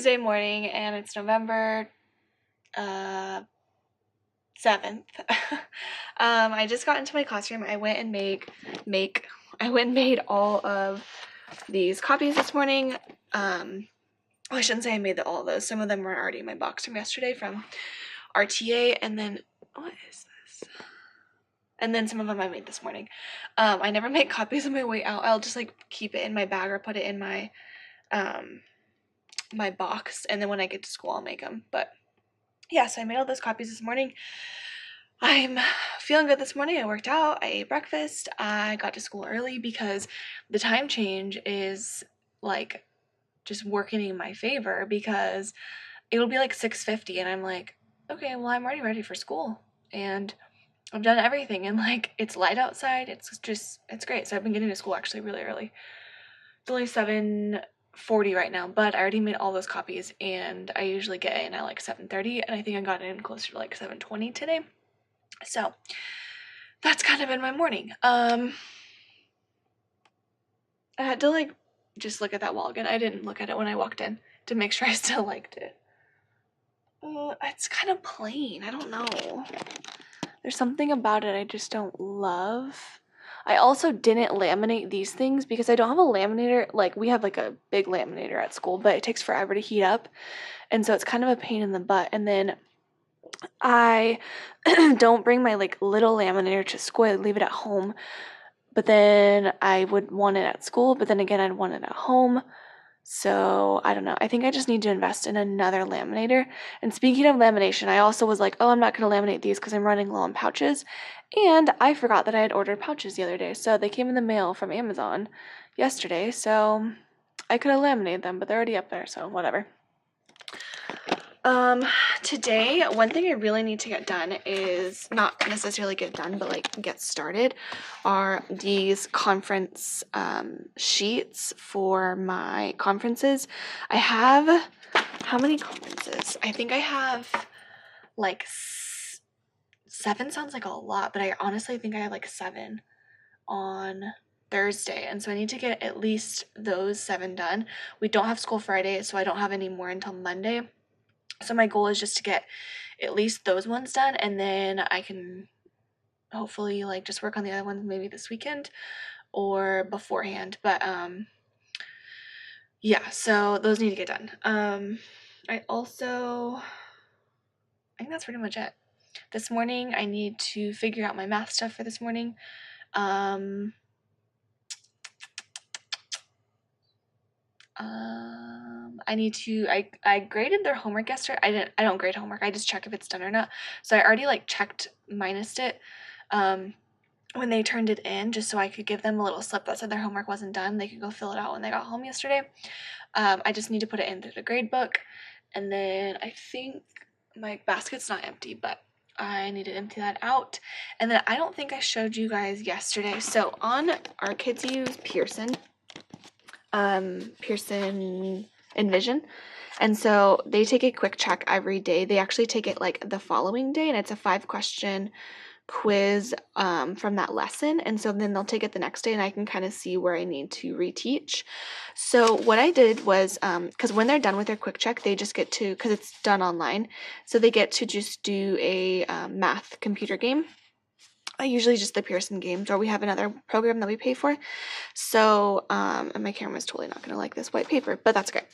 Tuesday morning, and it's November 7th. I just got into my classroom. I went and made all of these copies this morning. Well, I shouldn't say I made all of those. Some of them were already in my box from yesterday from RTA, and then what is this? And then some of them I made this morning. I never make copies on my way out. I'll just like keep it in my bag or put it in my my box, and then when I get to school I'll make them. But yeah, so I made all those copies this morning. I'm feeling good this morning. I worked out, I ate breakfast, I got to school early because the time change is like just working in my favor, because it'll be like 6:50 and I'm like, okay, well, I'm already ready for school and I've done everything, and like it's light outside. It's great. So I've been getting to school actually really early. It's only 7:40 right now, but I already made all those copies, and I usually get in at like 7:30, and I think I got in closer to like 7:20 today. So that's kind of been my morning. I had to like just look at that wall again. I didn't look at it when I walked in to make sure I still liked it. It's kind of plain. I don't know. There's something about it I just don't love. I also didn't laminate these things because I don't have a laminator. Like, we have like a big laminator at school, but it takes forever to heat up. And so it's kind of a pain in the butt. And then I don't bring my like little laminator to school. I leave it at home. But then I would want it at school, but then again I'd want it at home. So I don't know. I think I just need to invest in another laminator. And speaking of lamination, I also was like, oh, I'm not going to laminate these because I'm running low on pouches. And I forgot that I had ordered pouches the other day. So they came in the mail from Amazon yesterday. So I could have laminated them, but they're already up there. So whatever. Today, one thing I really need to get done is not necessarily get done, but like get started, are these conference sheets for my conferences. I have, how many conferences? I think I have like 7. Sounds like a lot, but I honestly think I have like 7 on Thursday, and so I need to get at least those 7 done. We don't have school Friday, so I don't have any more until Monday. So my goal is just to get at least those ones done, and then I can hopefully like just work on the other ones maybe this weekend or beforehand. But yeah, so those need to get done. I think that's pretty much it. This morning I need to figure out my math stuff for this morning. I graded their homework yesterday. I don't grade homework. I just check if it's done or not. So I already like checked, minused it when they turned it in, just so I could give them a little slip that said their homework wasn't done. They could go fill it out when they got home yesterday. I just need to put it into the grade book, and then I think my basket's not empty, but I need to empty that out. And then I don't think I showed you guys yesterday. So on our kids use Pearson Envision, and so they take a quick check every day. They actually take it like the following day, and it's a 5-question quiz from that lesson, and so then they'll take it the next day, and I can kind of see where I need to reteach. So what I did was, because when they're done with their quick check, they just get to, because it's done online, so they get to just do a math computer game. Usually just the Pearson games, or we have another program that we pay for. So, and my camera is totally not going to like this white paper, but that's okay.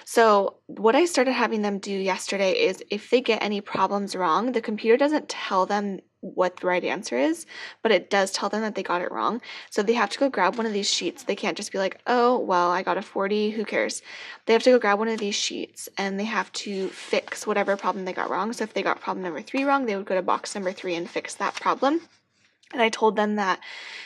So what I started having them do yesterday is, if they get any problems wrong, the computer doesn't tell them what the right answer is, but it does tell them that they got it wrong. So they have to go grab one of these sheets. They can't just be like, oh, well, I got a 40, who cares? They have to go grab one of these sheets, and they have to fix whatever problem they got wrong. So if they got problem number 3 wrong, they would go to box number 3 and fix that problem. And I told them that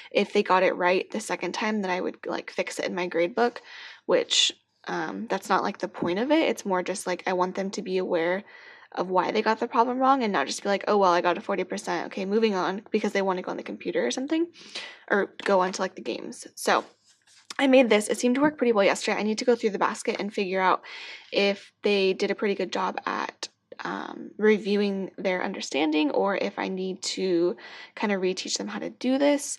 if they got it right the second time, then I would like fix it in my grade book, which that's not like the point of it. It's more just like I want them to be aware of why they got the problem wrong, and not just be like, oh, well, I got a 40%. Okay, moving on, because they want to go on the computer or something, or go on to like the games. So I made this. It seemed to work pretty well yesterday. I need to go through the basket and figure out if they did a pretty good job at reviewing their understanding, or if I need to kind of reteach them how to do this.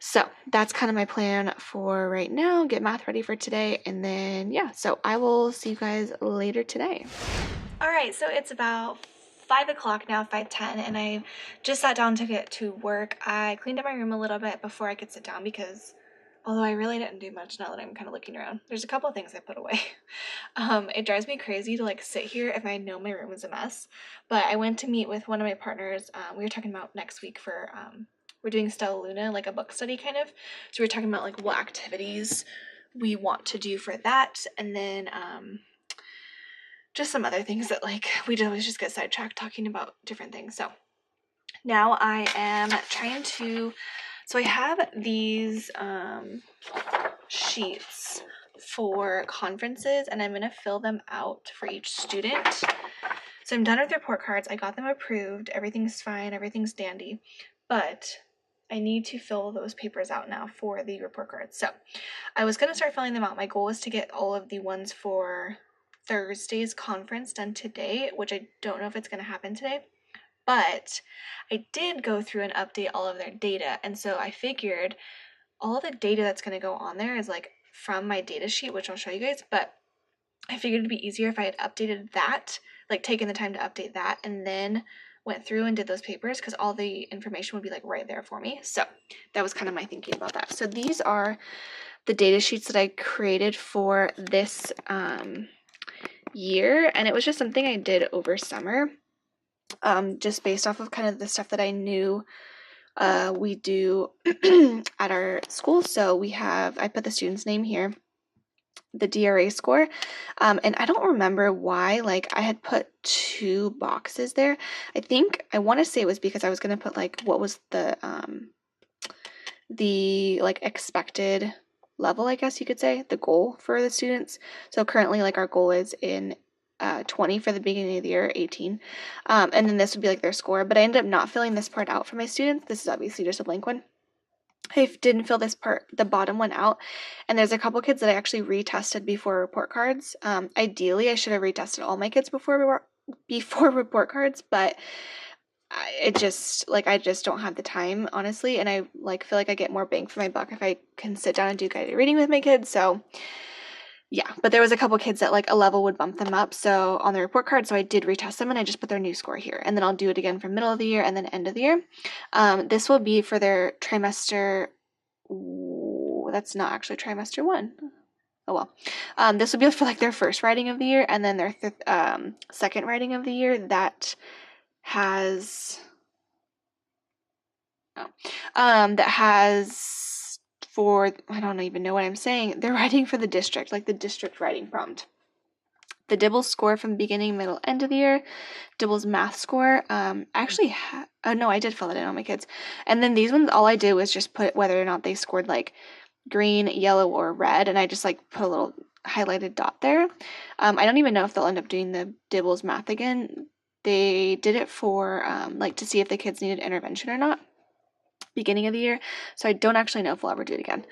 So that's kind of my plan for right now. Get math ready for today. And then, yeah, so I will see you guys later today. All right, so it's about 5 o'clock now, 5:10, and I just sat down to get to work. I cleaned up my room a little bit before I could sit down because although I really didn't do much now that I'm kind of looking around, there's a couple of things I put away. It drives me crazy to like sit here if I know my room is a mess. But I went to meet with one of my partners. We were talking about next week for we're doing Stella Luna, like a book study kind of. So we were talking about like what activities we want to do for that, and then just some other things that like we always just get sidetracked talking about different things. So now I am trying to, so I have these sheets for conferences, and I'm going to fill them out for each student. So I'm done with report cards. I got them approved. Everything's fine. Everything's dandy. But I need to fill those papers out now for the report cards. So I was going to start filling them out. My goal is to get all of the ones for Thursday's conference done today, which I don't know if it's going to happen today. But I did go through and update all of their data. And so I figured all of the data that's going to go on there is like from my data sheet, which I'll show you guys. But I figured it'd be easier if I had updated that, like taken the time to update that, and then went through and did those papers, because all the information would be like right there for me. So that was kind of my thinking about that. So these are the data sheets that I created for this year, and it was just something I did over summer, just based off of kind of the stuff that I knew we do at our school. So I put the student's name here, the DRA score, and I don't remember why, like I had put 2 boxes there. I want to say it was because I was going to put like what was the like expected level, I guess you could say, the goal for the students. So currently like our goal is in 20 for the beginning of the year, 18, and then this would be like their score. But I ended up not filling this part out for my students. This is obviously just a blank one. I didn't fill this part, the bottom one, out, and there's a couple kids that I actually retested before report cards. Ideally I should have retested all my kids before report cards, but I just don't have the time, honestly, and I like feel like I get more bang for my buck if I can sit down and do guided reading with my kids. So yeah, but there was a couple kids that like a level would bump them up so on the report card, so I did retest them and I just put their new score here, and then I'll do it again for middle of the year and then end of the year. This will be for their trimester. That's not actually trimester 1. Oh well. This will be for like their first writing of the year, and then their second writing of the year that has for, I don't even know what I'm saying, they're writing for the district, like the district writing prompt. The Dibbles score from beginning, middle, end of the year. Dibbles math score. Oh no, I did fill it in on my kids. And then these ones, all I did was just put whether or not they scored like green, yellow, or red, and I just like put a little highlighted dot there. I don't even know if they'll end up doing the Dibbles math again. They did it for like to see if the kids needed intervention or not, beginning of the year. So I don't actually know if we'll ever do it again.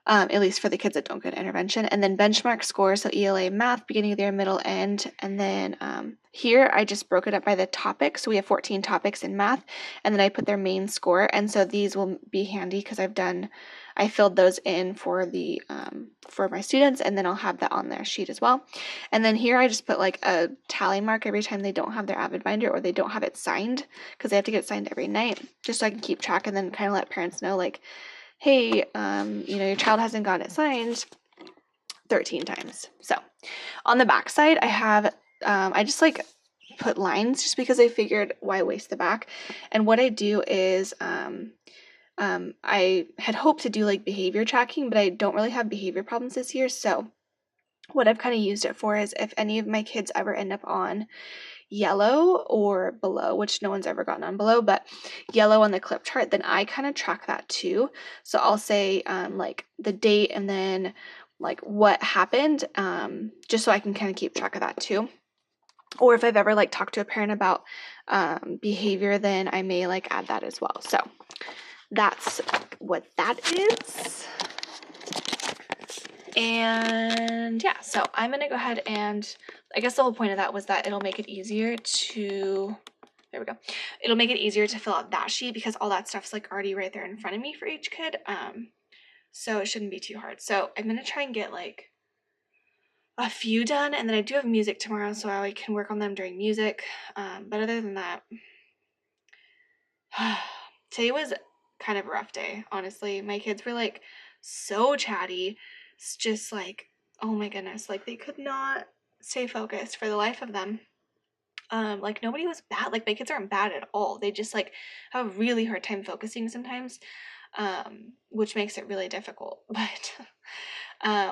At least for the kids that don't get intervention. And then benchmark score, so ELA math, beginning of the year, middle, end. And then here I just broke it up by the topic. So we have 14 topics in math, and then I put their main score. And so these will be handy because I filled those in for the for my students, and then I'll have that on their sheet as well. And then here I just put like a tally mark every time they don't have their Avid binder or they don't have it signed, because they have to get it signed every night, just so I can keep track and then kind of let parents know like, hey, your child hasn't gotten it signed 13 times. So on the back side, I have, I just like put lines just because I figured why waste the back. And what I do is, I had hoped to do like behavior tracking, but I don't really have behavior problems this year. So what I've kind of used it for is if any of my kids ever end up on yellow or below, which no one's ever gotten on below, but yellow on the clip chart, then I kind of track that too. So I'll say like the date and then like what happened, just so I can kind of keep track of that too. Or if I've ever like talked to a parent about behavior, then I may like add that as well. So that's what that is. And yeah, so I'm going to go ahead and I guess the whole point of that was that it'll make it easier to, there we go. it'll make it easier to fill out that sheet because all that stuff's like already right there in front of me for each kid. So it shouldn't be too hard. So I'm gonna try and get like a few done, and then I do have music tomorrow, so I can work on them during music. But other than that, today was kind of a rough day, honestly. My kids were like so chatty. It's just like, oh my goodness, like they could not stay focused for the life of them. Like nobody was bad. Like my kids aren't bad at all. They just like have a really hard time focusing sometimes, which makes it really difficult. But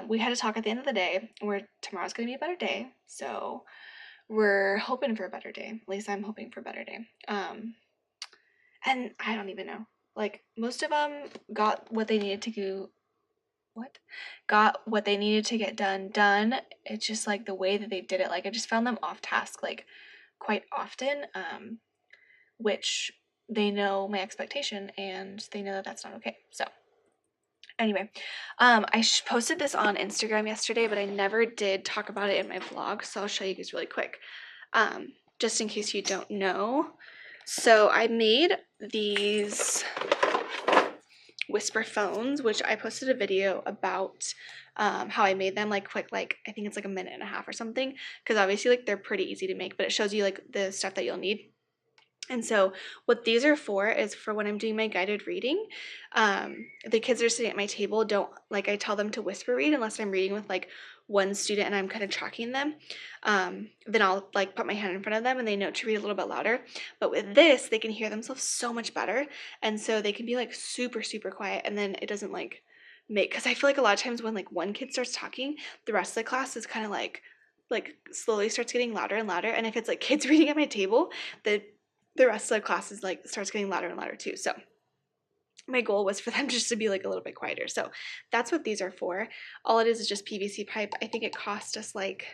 we had to talk at the end of the day where tomorrow's gonna be a better day. So we're hoping for a better day. At least I'm hoping for a better day. And I don't even know. Like most of them got what they needed to do. Got what they needed to get done. It's just like the way that they did it. Like I just found them off task like quite often, which they know my expectation and they know that that's not okay. So anyway, I posted this on Instagram yesterday, but I never did talk about it in my vlog, so I'll show you guys really quick, just in case you don't know. So I made these whisper phones, which I posted a video about how I made them, like quick, like I think it's like a minute and a half or something, because obviously like they're pretty easy to make, but it shows you like the stuff that you'll need. And so what these are for is for when I'm doing my guided reading. The kids are sitting at my table, I tell them to whisper read unless I'm reading with like one student and I'm kind of tracking them. Then I'll like put my hand in front of them and they know to read a little bit louder. But with this, they can hear themselves so much better. And so they can be like super, super quiet, and then it doesn't like because I feel like a lot of times when like one kid starts talking, the rest of the class is kind of like slowly starts getting louder and louder. And if it's like kids reading at my table, the rest of the class is like starts getting louder and louder too. So my goal was for them just to be like a little bit quieter. So that's what these are for. All it is just PVC pipe. I think it cost us like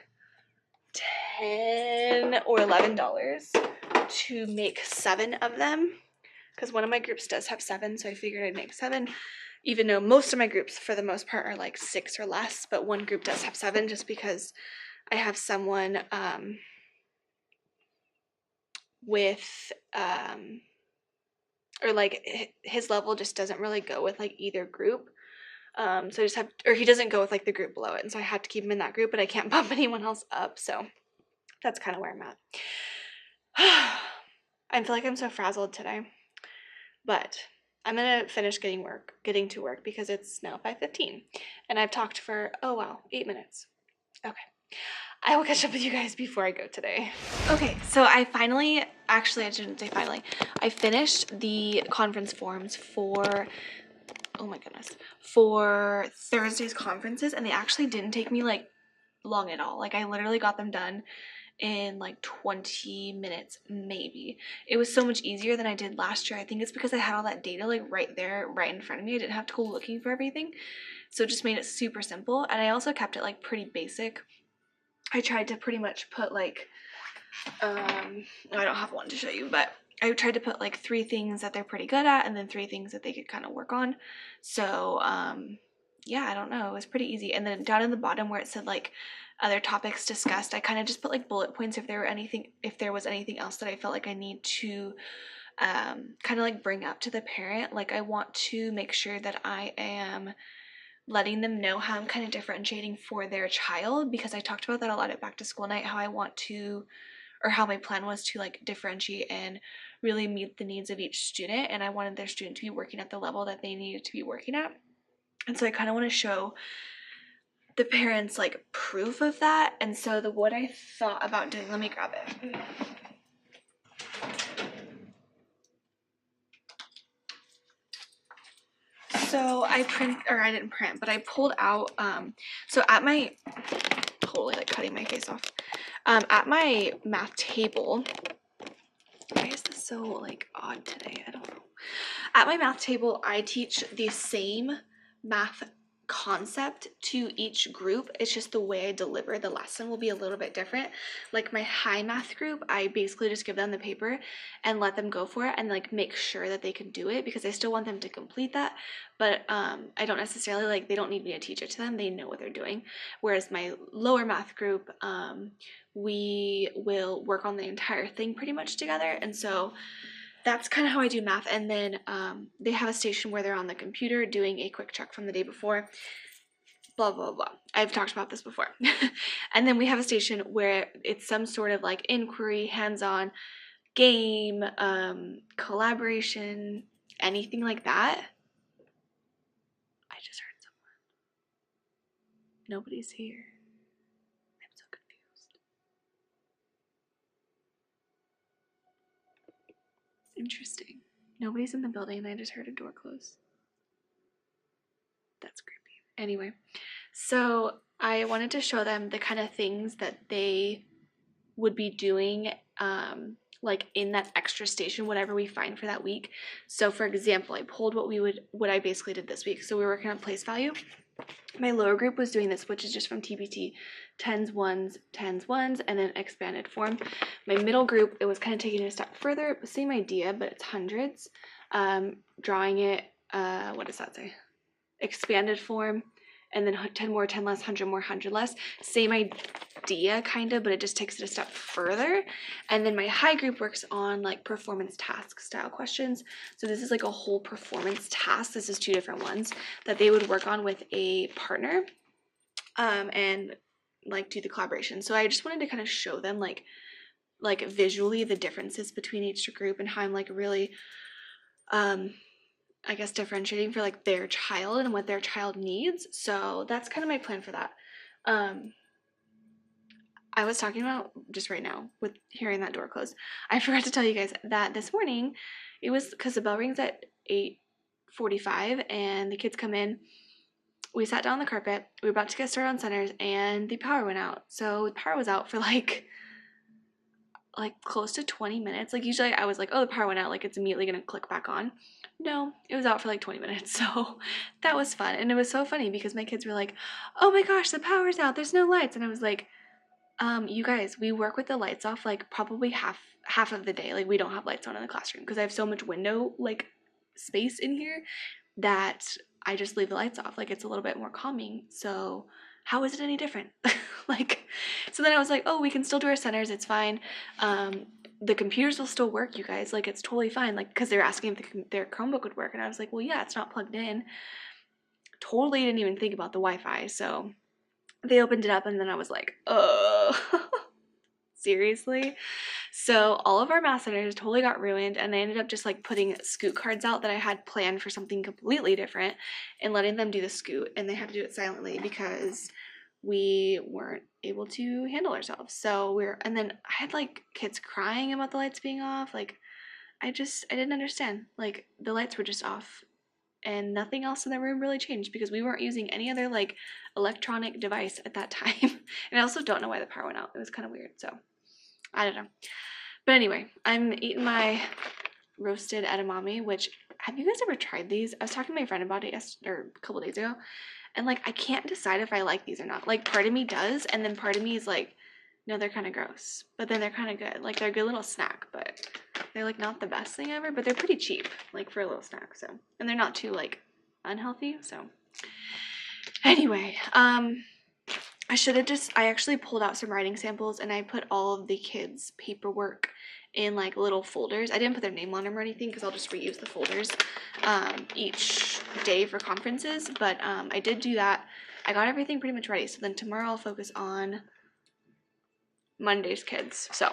$10 or $11 to make 7 of them, because one of my groups does have 7, so I figured I'd make 7, even though most of my groups for the most part are like 6 or less, but one group does have 7 just because I have someone with or like his level just doesn't really go with like either group, so I just have, or he doesn't go with like the group below it, and so I have to keep him in that group, but I can't bump anyone else up, so that's kind of where I'm at. I feel like I'm so frazzled today, but I'm gonna finish getting to work because it's now 5:15 and I've talked for 8 minutes. Okay, I will catch up with you guys before I go today. Okay, so I shouldn't say finally, I finished the conference forms for, oh my goodness, for Thursday's conferences, and they actually didn't take me like long at all. Like I literally got them done in like 20 minutes maybe. It was so much easier than I did last year. I think it's because I had all that data like right there, right in front of me. I didn't have to go looking for everything. So it just made it super simple. And I also kept it like pretty basic. I tried to pretty much put like, I don't have one to show you, but I tried to put like 3 things that they're pretty good at and then 3 things that they could kind of work on. So, yeah, I don't know. It was pretty easy. And then down in the bottom where it said like other topics discussed, I kind of just put like bullet points if there was anything else that I felt like I need to kind of like bring up to the parent. Like I want to make sure that I am letting them know how I'm kind of differentiating for their child, because I talked about that a lot at back to school night, how my plan was to like differentiate and really meet the needs of each student, and I wanted their student to be working at the level that they needed to be working at. And so I kind of want to show the parents like proof of that. And so what I thought about doing, let me grab it. So I didn't print, but I pulled out, so at my, totally like cutting my face off, at my math table, why is this so like odd today? I don't know. At my math table, I teach the same math concept to each group. It's just the way I deliver the lesson will be a little bit different. Like my high math group, I basically just give them the paper and let them go for it and like make sure that they can do it, because I still want them to complete that. But I don't necessarily like, they don't need me to teach it to them. They know what they're doing. Whereas my lower math group, we will work on the entire thing pretty much together. And so that's kind of how I do math. And then they have a station where they're on the computer doing a quick check from the day before. Blah, blah, blah. I've talked about this before. And then we have a station where it's some sort of like inquiry, hands-on game, collaboration, anything like that. I just heard someone. Nobody's here. I'm so confused. Interesting. Nobody's in the building and I just heard a door close. That's creepy. Anyway, so I wanted to show them the kind of things that they would be doing like in that extra station, whatever we find for that week. So for example, I pulled what I basically did this week. So we were working on place value. My lower group was doing this, which is just from TBT, tens, ones, and then expanded form. My middle group, it was kind of taking it a step further. Same idea, but it's hundreds. Drawing it, what does that say? Expanded form, and then 10 more, 10 less, 100 more, 100 less. Same idea, kind of, but it just takes it a step further. And then my high group works on like performance task style questions. So this is like a whole performance task. This is 2 different ones that they would work on with a partner and like do the collaboration. So I just wanted to kind of show them like visually the differences between each group and how I'm like really I guess differentiating for like their child and what their child needs. So that's kind of my plan for that. I was talking about just right now with hearing that door close. I forgot to tell you guys that this morning, it was because the bell rings at 8:45 and the kids come in. We sat down on the carpet. We were about to get started on centers and the power went out. So the power was out for like close to 20 minutes. Like usually I was like, oh, the power went out, like it's immediately gonna click back on. No, it was out for like 20 minutes. So that was fun. And it was so funny because my kids were like, oh my gosh, the power's out, there's no lights. And I was like, you guys, we work with the lights off like probably half of the day. Like we don't have lights on in the classroom because I have so much window like space in here that I just leave the lights off. Like it's a little bit more calming. So how is it any different? Like, so then I was like, oh, we can still do our centers. It's fine. The computers will still work, you guys. Like, it's totally fine. Like, because they're asking if their Chromebook would work. And I was like, well, yeah, it's not plugged in. Totally didn't even think about the Wi-Fi. So they opened it up and then I was like, oh, seriously? So all of our math centers totally got ruined and I ended up just like putting scoot cards out that I had planned for something completely different and letting them do the scoot, and they had to do it silently because we weren't able to handle ourselves. So and then I had like kids crying about the lights being off. Like I didn't understand. Like the lights were just off and nothing else in the room really changed because we weren't using any other like electronic device at that time. And I also don't know why the power went out. It was kind of weird. So I don't know. But anyway, I'm eating my roasted edamame, which, have you guys ever tried these? I was talking to my friend about it a couple days ago. And, like, I can't decide if I like these or not. Like, part of me does, and then part of me is like, no, they're kind of gross. But then they're kind of good. Like, they're a good little snack, but they're, like, not the best thing ever. But they're pretty cheap, like, for a little snack, so. And they're not too, like, unhealthy, so. Anyway, I actually pulled out some writing samples, and I put all of the kids' paperwork in like little folders. I didn't put their name on them or anything because I'll just reuse the folders each day for conferences, but I did do that. I got everything pretty much ready, so then tomorrow I'll focus on Monday's kids. So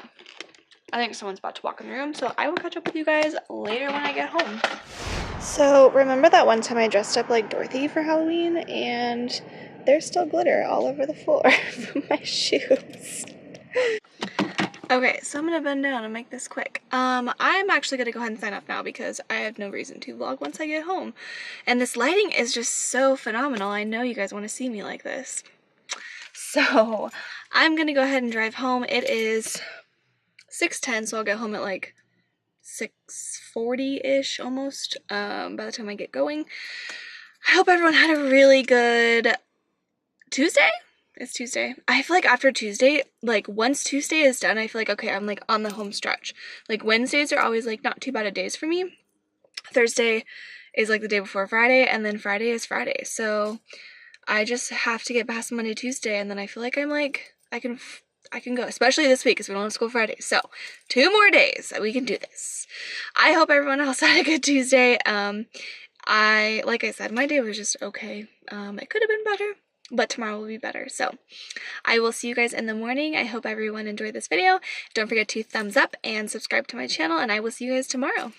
I think someone's about to walk in the room, so I will catch up with you guys later when I get home. So remember that one time I dressed up like Dorothy for Halloween and there's still glitter all over the floor from my shoes. Okay, so I'm gonna bend down and make this quick. I'm actually gonna go ahead and sign off now because I have no reason to vlog once I get home. And this lighting is just so phenomenal. I know you guys want to see me like this. So I'm gonna go ahead and drive home. It is 6:10, so I'll get home at like 6:40-ish almost by the time I get going. I hope everyone had a really good Tuesday? It's Tuesday. I feel like after Tuesday, like once Tuesday is done, I feel like, okay, I'm like on the home stretch. Like Wednesdays are always like not too bad of days for me. Thursday is like the day before Friday, and then Friday is Friday. So I just have to get past Monday, Tuesday, and then I feel like I'm like, I can go, especially this week because we don't have school Friday. So 2 more days that we can do this. I hope everyone else had a good Tuesday. Like I said, my day was just okay. It could have been better, but tomorrow will be better. So I will see you guys in the morning. I hope everyone enjoyed this video. Don't forget to thumbs up and subscribe to my channel, and I will see you guys tomorrow.